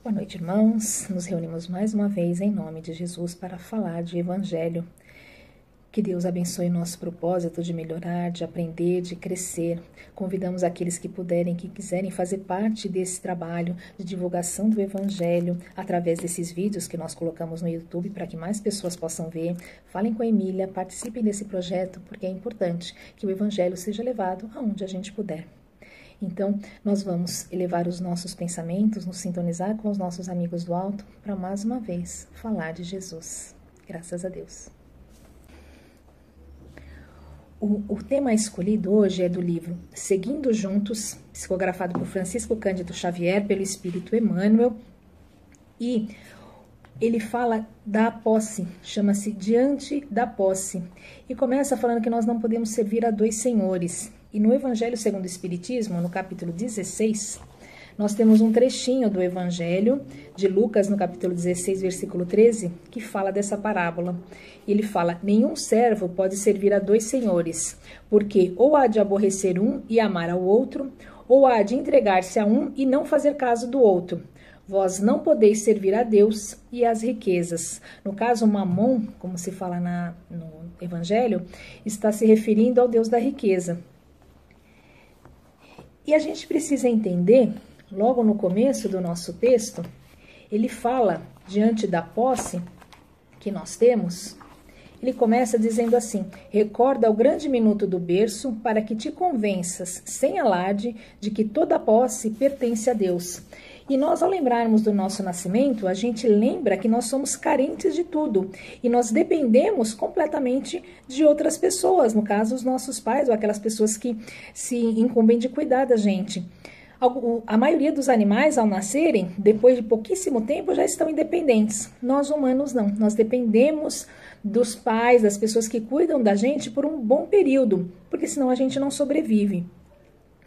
Boa noite, irmãos. Nos reunimos mais uma vez em nome de Jesus para falar de Evangelho. Que Deus abençoe nosso propósito de melhorar, de aprender, de crescer. Convidamos aqueles que puderem, que quiserem fazer parte desse trabalho de divulgação do Evangelho através desses vídeos que nós colocamos no YouTube para que mais pessoas possam ver. Falem com a Emília, participem desse projeto, porque é importante que o Evangelho seja levado aonde a gente puder. Então, nós vamos elevar os nossos pensamentos, nos sintonizar com os nossos amigos do alto, para mais uma vez falar de Jesus. Graças a Deus. O tema escolhido hoje é do livro Seguindo Juntos, psicografado por Francisco Cândido Xavier, pelo Espírito Emmanuel, e ele fala da posse, chama-se Diante da Posse, e começa falando que nós não podemos servir a dois senhores. E no Evangelho segundo o Espiritismo, no capítulo 16, nós temos um trechinho do Evangelho de Lucas, no capítulo 16, versículo 13, que fala dessa parábola. Ele fala: nenhum servo pode servir a dois senhores, porque ou há de aborrecer um e amar ao outro, ou há de entregar-se a um e não fazer caso do outro. Vós não podeis servir a Deus e às riquezas. No caso, Mamon, como se fala no Evangelho, está se referindo ao Deus da riqueza. E a gente precisa entender, logo no começo do nosso texto, ele fala, diante da posse que nós temos, ele começa dizendo assim: recorda o grande minuto do berço para que te convenças, sem alarde, de que toda posse pertence a Deus. E nós, ao lembrarmos do nosso nascimento, a gente lembra que nós somos carentes de tudo. E nós dependemos completamente de outras pessoas, no caso, os nossos pais, ou aquelas pessoas que se incumbem de cuidar da gente. A maioria dos animais, ao nascerem, depois de pouquíssimo tempo, já estão independentes. Nós, humanos, não. Nós dependemos dos pais, das pessoas que cuidam da gente por um bom período, porque senão a gente não sobrevive.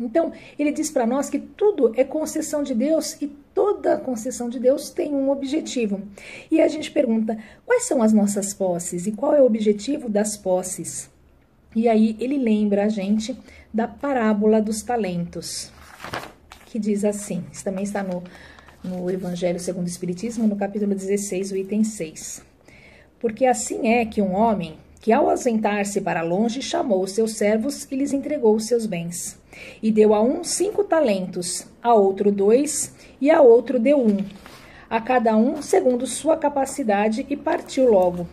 Então, ele diz para nós que tudo é concessão de Deus e toda concessão de Deus tem um objetivo. E a gente pergunta, quais são as nossas posses e qual é o objetivo das posses? E aí ele lembra a gente da parábola dos talentos, que diz assim, isso também está no Evangelho segundo o Espiritismo, no capítulo 16, o item 6. Porque assim é que um homem, que ao ausentar-se para longe, chamou os seus servos e lhes entregou os seus bens. E deu a um 5 talentos, a outro 2, e a outro deu 1, a cada um segundo sua capacidade, e partiu logo.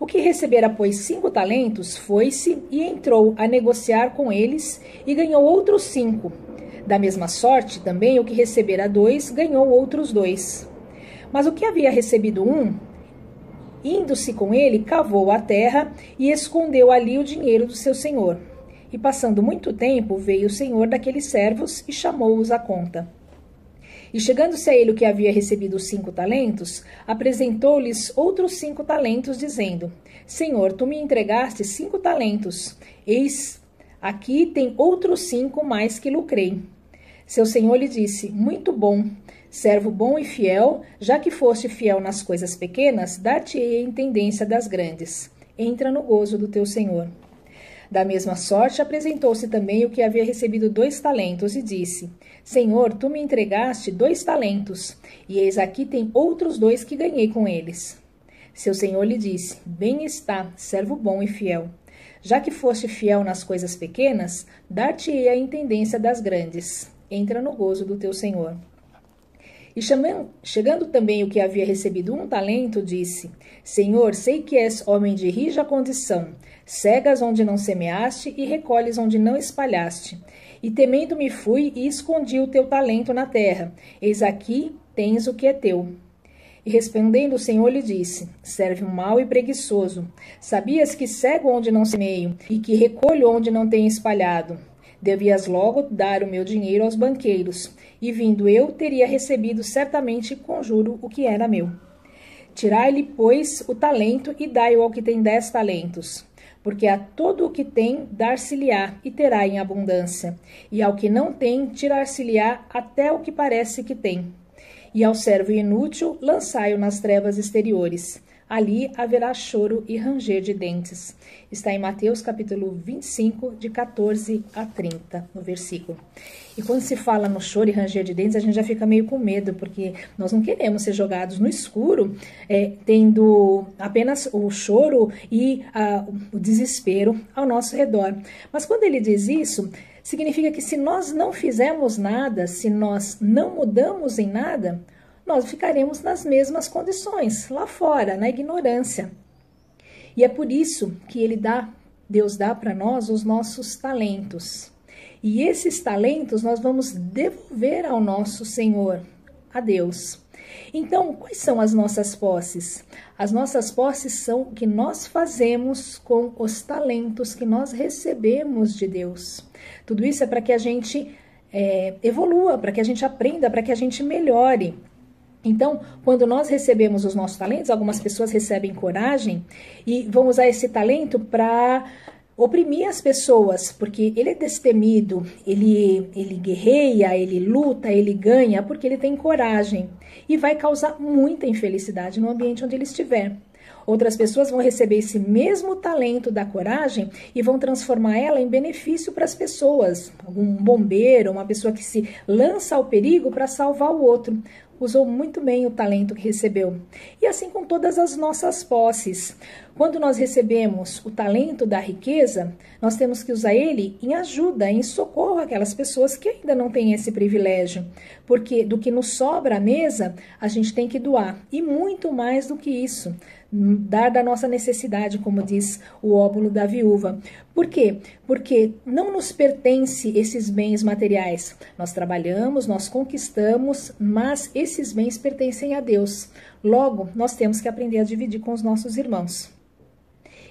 O que recebera, pois, 5 talentos, foi-se e entrou a negociar com eles, e ganhou outros 5. Da mesma sorte, também, o que recebera 2, ganhou outros 2. Mas o que havia recebido 1, indo-se com ele, cavou a terra e escondeu ali o dinheiro do seu senhor. E passando muito tempo, veio o senhor daqueles servos e chamou-os à conta. E chegando-se a ele o que havia recebido os 5 talentos, apresentou-lhes outros 5 talentos, dizendo: Senhor, tu me entregaste 5 talentos, eis, aqui tem outros 5 mais que lucrei. Seu senhor lhe disse: muito bom, servo bom e fiel, já que foste fiel nas coisas pequenas, dar-te-ei a intendência das grandes. Entra no gozo do teu senhor. Da mesma sorte, apresentou-se também o que havia recebido 2 talentos e disse: Senhor, tu me entregaste 2 talentos, e eis aqui tem outros 2 que ganhei com eles. Seu senhor lhe disse: bem está, servo bom e fiel. Já que foste fiel nas coisas pequenas, dar-te-ei a intendência das grandes. Entra no gozo do teu senhor. E chegando também o que havia recebido 1 talento, disse: Senhor, sei que és homem de rija condição, cegas onde não semeaste e recolhes onde não espalhaste. E temendo-me fui e escondi o teu talento na terra. Eis aqui tens o que é teu. E respondendo o Senhor lhe disse: servo mau e preguiçoso, sabias que cego onde não semeio e que recolho onde não tenho espalhado? Devias logo dar o meu dinheiro aos banqueiros, e vindo eu, teria recebido certamente com juro o que era meu. Tirai-lhe, pois, o talento e dai-o ao que tem 10 talentos. Porque a todo o que tem, dar-se-lhe-á, e terá em abundância. E ao que não tem, tirar-se-lhe-á até o que parece que tem. E ao servo inútil, lançai-o nas trevas exteriores. ali haverá choro e ranger de dentes. Está em Mateus capítulo 25, de 14 a 30, no versículo. E quando se fala no choro e ranger de dentes, a gente já fica meio com medo, porque nós não queremos ser jogados no escuro, tendo apenas o choro e o desespero ao nosso redor. Mas quando ele diz isso, significa que se nós não fizermos nada, se nós não mudamos em nada, nós ficaremos nas mesmas condições, lá fora, na ignorância. E é por isso que Deus dá para nós os nossos talentos. E esses talentos nós vamos devolver ao nosso Senhor, a Deus. Então, quais são as nossas posses? As nossas posses são o que nós fazemos com os talentos que nós recebemos de Deus. Tudo isso é para que a gente evolua, para que a gente aprenda, para que a gente melhore. Então, quando nós recebemos os nossos talentos, algumas pessoas recebem coragem e vão usar esse talento para oprimir as pessoas, porque ele é destemido, ele guerreia, ele luta, ele ganha, porque ele tem coragem e vai causar muita infelicidade no ambiente onde ele estiver. Outras pessoas vão receber esse mesmo talento da coragem e vão transformar ela em benefício para as pessoas. Um bombeiro, uma pessoa que se lança ao perigo para salvar o outro. Usou muito bem o talento que recebeu. E assim com todas as nossas posses. Quando nós recebemos o talento da riqueza, nós temos que usar ele em ajuda, em socorro àquelas pessoas que ainda não têm esse privilégio. Porque do que nos sobra à mesa, a gente tem que doar. E muito mais do que isso. Dar da nossa necessidade, como diz o óbolo da viúva. Por quê? Porque não nos pertence esses bens materiais. Nós trabalhamos, nós conquistamos, mas esses bens pertencem a Deus. Logo, nós temos que aprender a dividir com os nossos irmãos.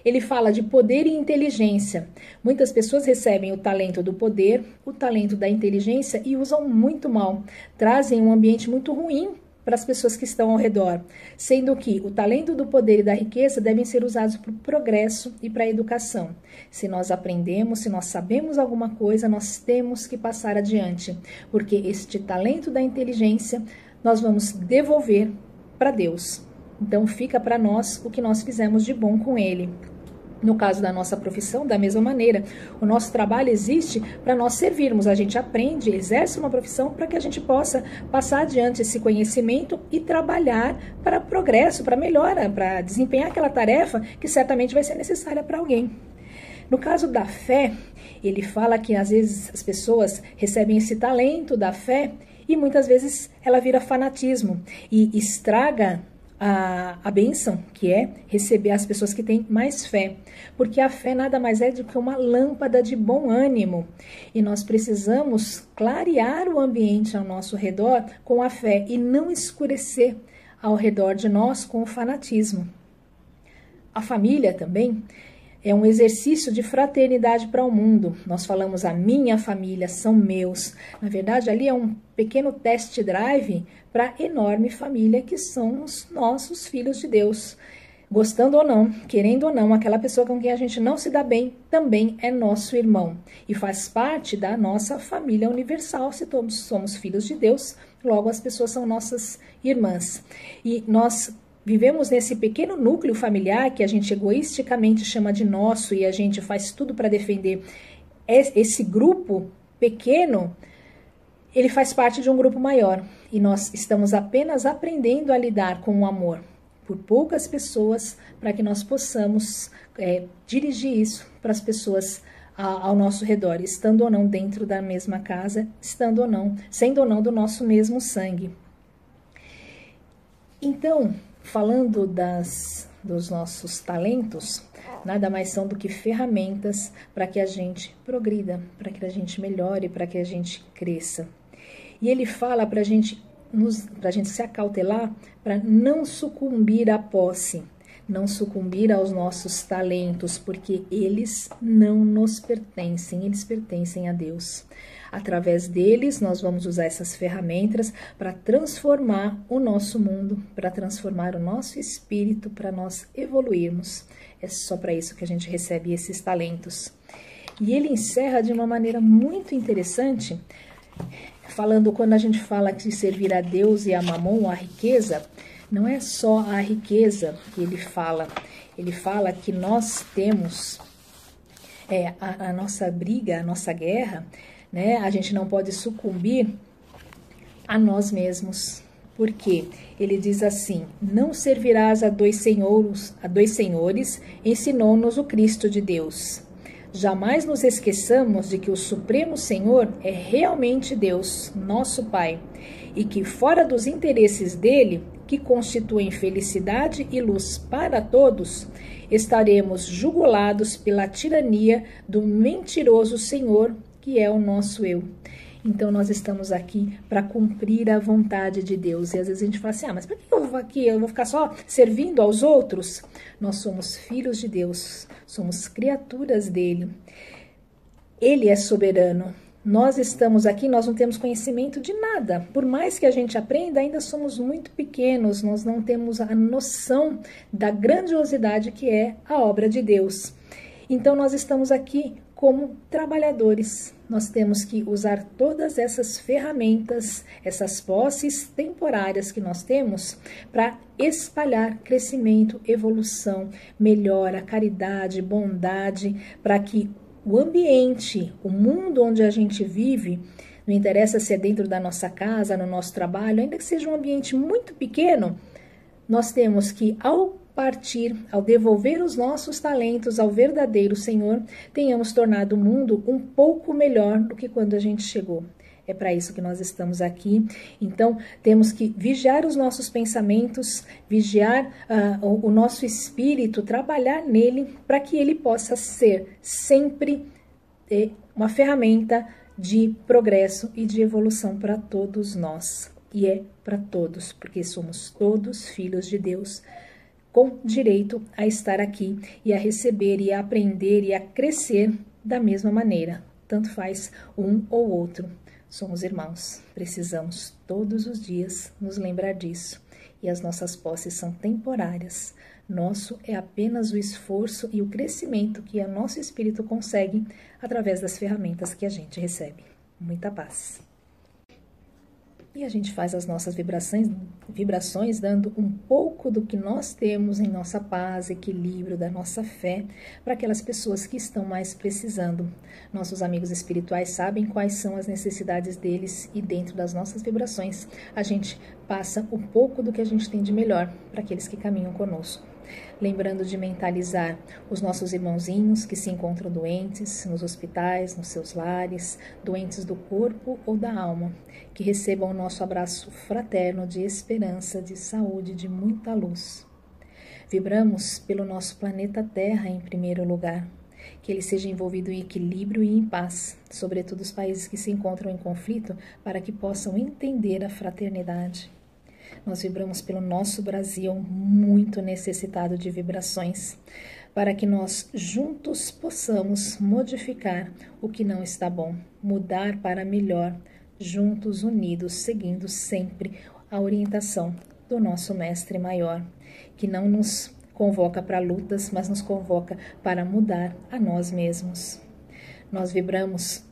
Ele fala de poder e inteligência. Muitas pessoas recebem o talento do poder, o talento da inteligência e usam muito mal. Trazem um ambiente muito ruim para as pessoas que estão ao redor, sendo que o talento do poder e da riqueza devem ser usados para o progresso e para a educação. Se nós aprendemos, se nós sabemos alguma coisa, nós temos que passar adiante, porque este talento da inteligência nós vamos devolver para Deus. Então fica para nós o que nós fizemos de bom com ele. No caso da nossa profissão, da mesma maneira, o nosso trabalho existe para nós servirmos. A gente aprende, exerce uma profissão para que a gente possa passar adiante esse conhecimento e trabalhar para progresso, para melhora, para desempenhar aquela tarefa que certamente vai ser necessária para alguém. No caso da fé, ele fala que às vezes as pessoas recebem esse talento da fé e muitas vezes ela vira fanatismo e estraga a bênção, que é receber as pessoas que têm mais fé, porque a fé nada mais é do que uma lâmpada de bom ânimo, e nós precisamos clarear o ambiente ao nosso redor com a fé e não escurecer ao redor de nós com o fanatismo. A família também é um exercício de fraternidade para o mundo. Nós falamos a minha família, são meus. Na verdade, ali é um pequeno test drive para a enorme família que são os nossos filhos de Deus. Gostando ou não, querendo ou não, aquela pessoa com quem a gente não se dá bem também é nosso irmão e faz parte da nossa família universal. Se todos somos filhos de Deus, logo as pessoas são nossas irmãs. E nós vivemos nesse pequeno núcleo familiar que a gente egoisticamente chama de nosso e a gente faz tudo para defender. Esse grupo pequeno, ele faz parte de um grupo maior e nós estamos apenas aprendendo a lidar com o amor por poucas pessoas para que nós possamos dirigir isso para as pessoas ao nosso redor, estando ou não dentro da mesma casa, estando ou não, sendo ou não do nosso mesmo sangue. Então, falando dos nossos talentos, nada mais são do que ferramentas para que a gente progrida, para que a gente melhore, para que a gente cresça. E ele fala para a gente se acautelar, para não sucumbir à posse, não sucumbir aos nossos talentos, porque eles não nos pertencem, eles pertencem a Deus. Através deles, nós vamos usar essas ferramentas para transformar o nosso mundo, para transformar o nosso espírito, para nós evoluirmos. É só para isso que a gente recebe esses talentos. E ele encerra de uma maneira muito interessante, falando, quando a gente fala de servir a Deus e a Mamon, a riqueza, não é só a riqueza que ele fala que nós temos a nossa briga, a nossa guerra, né? A gente não pode sucumbir a nós mesmos. Por quê? Ele diz assim: não servirás a dois senhores, ensinou-nos o Cristo de Deus. Jamais nos esqueçamos de que o Supremo Senhor é realmente Deus, nosso Pai, e que fora dos interesses dele, que constituem felicidade e luz para todos, estaremos jugulados pela tirania do mentiroso Senhor, que é o nosso eu. Então, nós estamos aqui para cumprir a vontade de Deus. E às vezes a gente fala assim, mas por que eu vou aqui? Eu vou ficar só servindo aos outros? Nós somos filhos de Deus, somos criaturas dele. Ele é soberano. Nós estamos aqui, nós não temos conhecimento de nada. Por mais que a gente aprenda, ainda somos muito pequenos. Nós não temos a noção da grandiosidade que é a obra de Deus. Então, nós estamos aqui como trabalhadores. Nós temos que usar todas essas ferramentas, essas posses temporárias que nós temos para espalhar crescimento, evolução, melhora, caridade, bondade, para que o ambiente, o mundo onde a gente vive, não interessa se é dentro da nossa casa, no nosso trabalho, ainda que seja um ambiente muito pequeno, nós temos que, ao partir, ao devolver os nossos talentos ao verdadeiro Senhor, tenhamos tornado o mundo um pouco melhor do que quando a gente chegou. É para isso que nós estamos aqui. Então, temos que vigiar os nossos pensamentos, vigiar o nosso espírito, trabalhar nele, para que ele possa ser sempre uma ferramenta de progresso e de evolução para todos nós. E é para todos, porque somos todos filhos de Deus, com direito a estar aqui e a receber e a aprender e a crescer da mesma maneira. Tanto faz um ou outro. Somos irmãos, precisamos todos os dias nos lembrar disso. E as nossas posses são temporárias. Nosso é apenas o esforço e o crescimento que o nosso espírito consegue através das ferramentas que a gente recebe. Muita paz. E a gente faz as nossas vibrações dando um pouco do que nós temos em nossa paz, equilíbrio, da nossa fé, para aquelas pessoas que estão mais precisando. Nossos amigos espirituais sabem quais são as necessidades deles e dentro das nossas vibrações a gente passa um pouco do que a gente tem de melhor para aqueles que caminham conosco. Lembrando de mentalizar os nossos irmãozinhos que se encontram doentes nos hospitais, nos seus lares, doentes do corpo ou da alma, que recebam o nosso abraço fraterno de esperança, de saúde, de muita luz. Vibramos pelo nosso planeta Terra em primeiro lugar, que ele seja envolvido em equilíbrio e em paz, sobretudo os países que se encontram em conflito, para que possam entender a fraternidade. Nós vibramos pelo nosso Brasil, muito necessitado de vibrações, para que nós juntos possamos modificar o que não está bom, mudar para melhor, juntos, unidos, seguindo sempre a orientação do nosso Mestre Maior, que não nos convoca para lutas, mas nos convoca para mudar a nós mesmos. Nós vibramos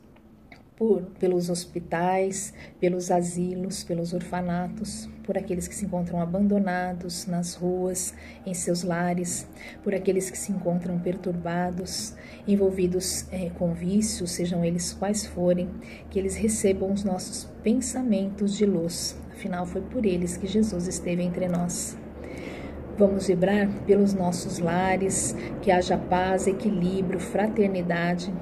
pelos hospitais, pelos asilos, pelos orfanatos, por aqueles que se encontram abandonados nas ruas, em seus lares, por aqueles que se encontram perturbados, envolvidos com vícios, sejam eles quais forem, que eles recebam os nossos pensamentos de luz. Afinal, foi por eles que Jesus esteve entre nós. Vamos vibrar pelos nossos lares, que haja paz, equilíbrio, fraternidade.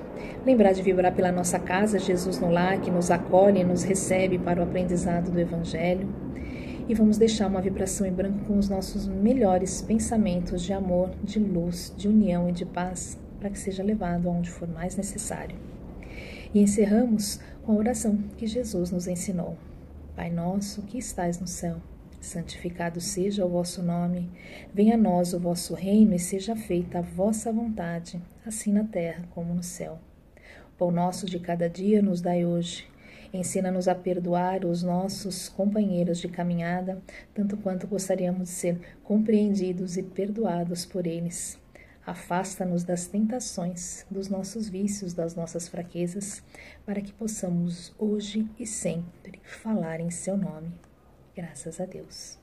Lembrar de vibrar pela nossa casa, Jesus no lar, que nos acolhe e nos recebe para o aprendizado do Evangelho. E vamos deixar uma vibração em branco com os nossos melhores pensamentos de amor, de luz, de união e de paz, para que seja levado aonde for mais necessário. E encerramos com a oração que Jesus nos ensinou. Pai nosso, que estais no céu, santificado seja o vosso nome, venha a nós o vosso reino e seja feita a vossa vontade, assim na terra como no céu. O pão nosso de cada dia nos dai hoje. Ensina-nos a perdoar os nossos companheiros de caminhada, tanto quanto gostaríamos de ser compreendidos e perdoados por eles. Afasta-nos das tentações, dos nossos vícios, das nossas fraquezas, para que possamos hoje e sempre falar em seu nome. Graças a Deus.